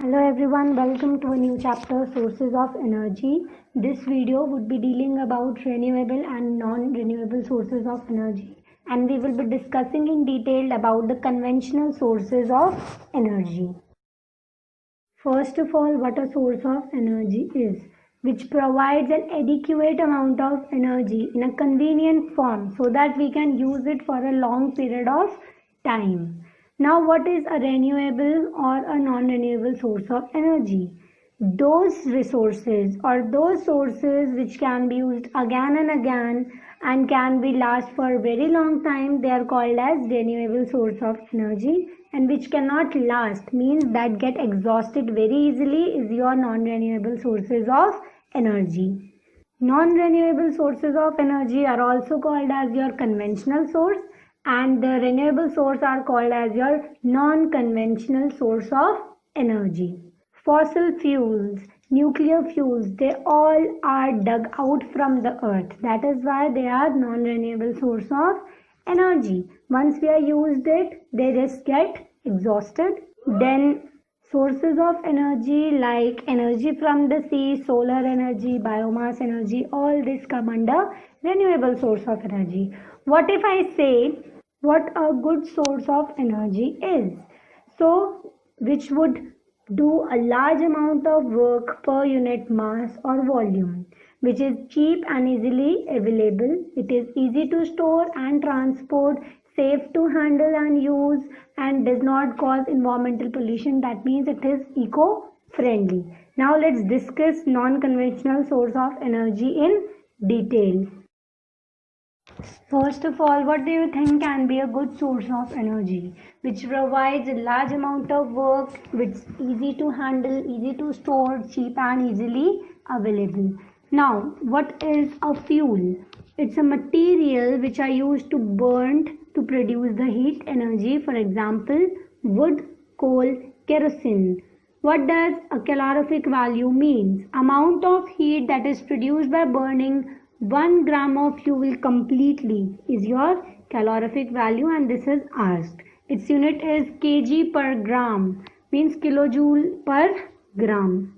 Hello everyone, welcome to a new chapter, Sources of Energy. This video would be dealing about renewable and non-renewable sources of energy, and we will be discussing in detail about the conventional sources of energy. First of all, what a source of energy is, which provides an adequate amount of energy in a convenient form so that we can use it for a long period of time. Now, what is a renewable or a non-renewable source of energy? Those resources or those sources which can be used again and again and can be last for a very long time, they are called as renewable source of energy, and which cannot last means that get exhausted very easily is your non-renewable sources of energy. Non-renewable sources of energy are also called as your conventional source, and the renewable source are called as your non-conventional source of energy. Fossil fuels, nuclear fuels, they all are dug out from the earth. That is why they are non-renewable source of energy. Once we are used it, they just get exhausted. Then sources of energy like energy from the sea, solar energy, biomass energy, all this come under renewable source of energy. What if I say what a good source of energy is? So, which would do a large amount of work per unit mass or volume, which is cheap and easily available. It is easy to store and transport, safe to handle and use, and does not cause environmental pollution. That means it is eco-friendly. Now let's discuss non-conventional source of energy in detail. First of all, what do you think can be a good source of energy which provides a large amount of work, which is easy to handle, easy to store, cheap and easily available? Now, what is a fuel? It's a material which are used to burn to produce the heat energy. For example, wood, coal, kerosene. What does a calorific value means? Amount of heat that is produced by burning 1 gram of fuel completely is your calorific value, and this is asked. Its unit is kg per gram, means kilojoule per gram.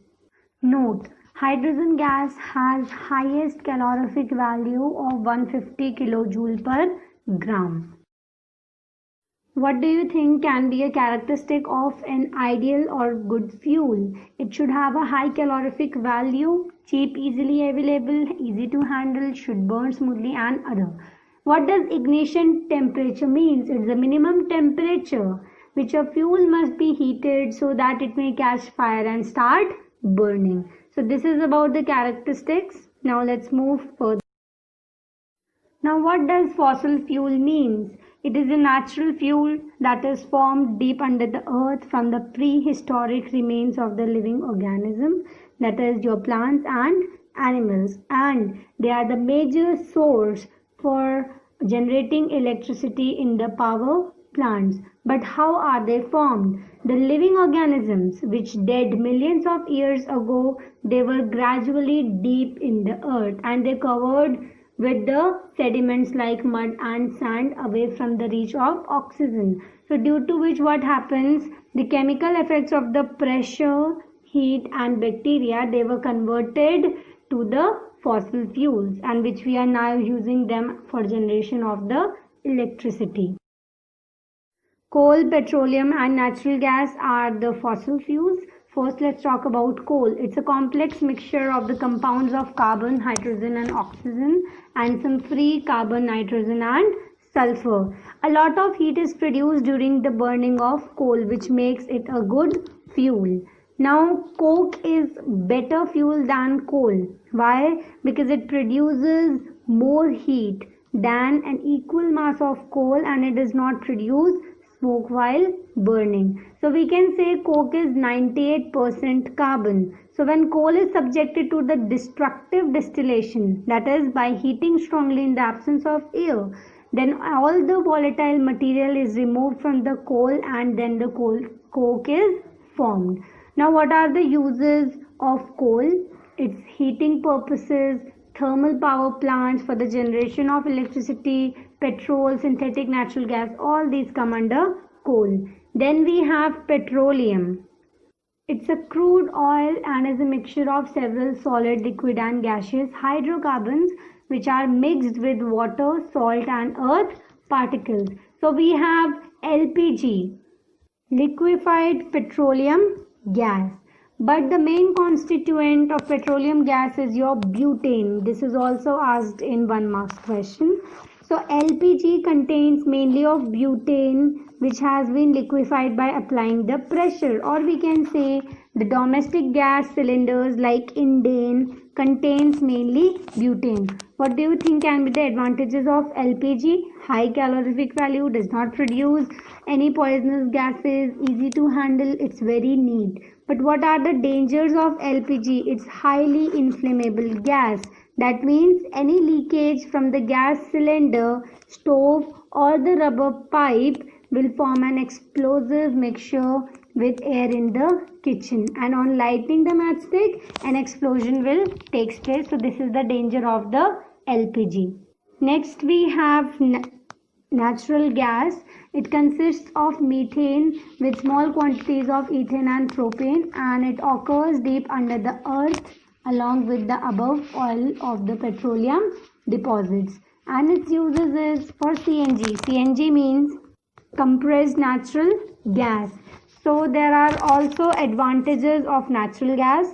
Note, hydrogen gas has highest calorific value of 150 kilojoule per gram. What do you think can be a characteristic of an ideal or good fuel? It should have a high calorific value, cheap, easily available, easy to handle, should burn smoothly and other. What does ignition temperature means? It's the minimum temperature which a fuel must be heated so that it may catch fire and start burning. So this is about the characteristics. Now let's move further. Now what does fossil fuel means? It is a natural fuel that is formed deep under the earth from the prehistoric remains of the living organism, that is your plants and animals, and they are the major source for generating electricity in the power plants. But how are they formed? The living organisms which died millions of years ago, they were gradually deep in the earth and they covered with the sediments like mud and sand away from the reach of oxygen. So due to which what happens, the chemical effects of the pressure, heat and bacteria, they were converted to the fossil fuels, and which we are now using them for generation of the electricity. Coal, petroleum and natural gas are the fossil fuels. First, let's talk about coal. It's a complex mixture of the compounds of carbon, hydrogen and oxygen, and some free carbon, nitrogen and sulfur. A lot of heat is produced during the burning of coal, which makes it a good fuel. Now, coke is better fuel than coal. Why? Because it produces more heat than an equal mass of coal, and it does not produce smoke while burning. So we can say coke is 98% carbon. So when coal is subjected to the destructive distillation, that is by heating strongly in the absence of air, then all the volatile material is removed from the coal and then the coke is formed. Now what are the uses of coal? Its heating purposes, thermal power plants for the generation of electricity, petrol, synthetic natural gas, all these come under coal. Then we have petroleum. It's a crude oil and is a mixture of several solid, liquid, and gaseous hydrocarbons which are mixed with water, salt, and earth particles. So we have LPG, liquefied petroleum gas. But the main constituent of petroleum gas is your butane. This is also asked in 1 marks question. So LPG contains mainly of butane which has been liquefied by applying the pressure, or we can say the domestic gas cylinders like Indane contains mainly butane. What do you think can be the advantages of LPG? High calorific value, does not produce any poisonous gases, easy to handle, it's very neat. But what are the dangers of LPG? It's highly inflammable gas. That means any leakage from the gas cylinder, stove, or the rubber pipe will form an explosive mixture with air in the kitchen, and on lighting the matchstick an explosion will take place. So this is the danger of the LPG. Next we have natural gas. It consists of methane with small quantities of ethane and propane, and it occurs deep under the earth along with the above oil of the petroleum deposits, and its uses is for CNG. CNG means compressed natural gas. So there are also advantages of natural gas.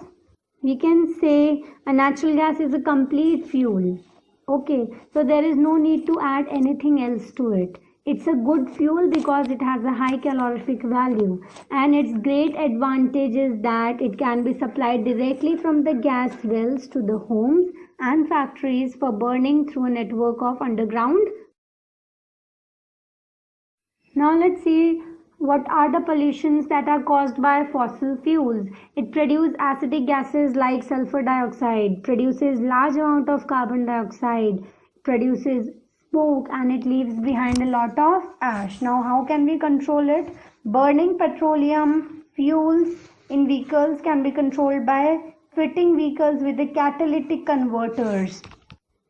We can say a natural gas is a complete fuel. Okay, so there is no need to add anything else to it. It's a good fuel because it has a high calorific value, and its great advantage is that it can be supplied directly from the gas wells to the homes and factories for burning through a network of underground. Now let's see what are the pollutions that are caused by fossil fuels. It produces acidic gases like sulfur dioxide, produces large amount of carbon dioxide, produces smoke, and it leaves behind a lot of ash. Now how can we control it? Burning petroleum fuels in vehicles can be controlled by fitting vehicles with the catalytic converters.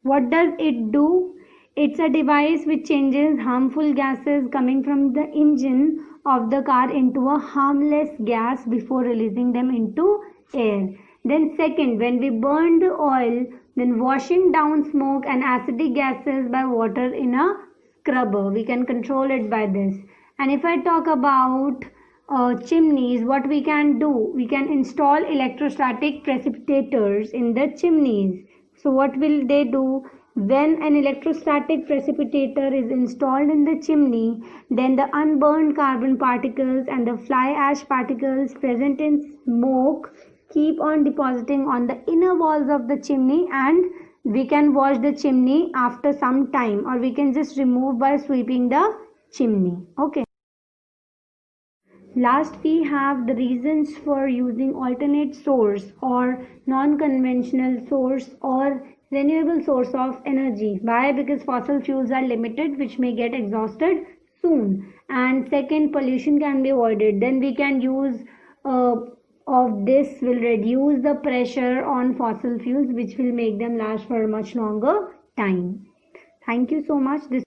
What does it do? It's a device which changes harmful gases coming from the engine of the car into a harmless gas before releasing them into air. Then second, when we burn the oil, then washing down smoke and acidic gases by water in a scrubber. We can control it by this. And if I talk about chimneys, what we can do? We can install electrostatic precipitators in the chimneys. So what will they do? When an electrostatic precipitator is installed in the chimney, then the unburned carbon particles and the fly ash particles present in smoke keep on depositing on the inner walls of the chimney, and we can wash the chimney after some time, or we can just remove by sweeping the chimney. Okay. Last, we have the reasons for using alternate source or non-conventional source or renewable source of energy. Why? Because fossil fuels are limited, which may get exhausted soon. And second, pollution can be avoided. Then we can use of this will reduce the pressure on fossil fuels, which will make them last for a much longer time. Thank you so much. This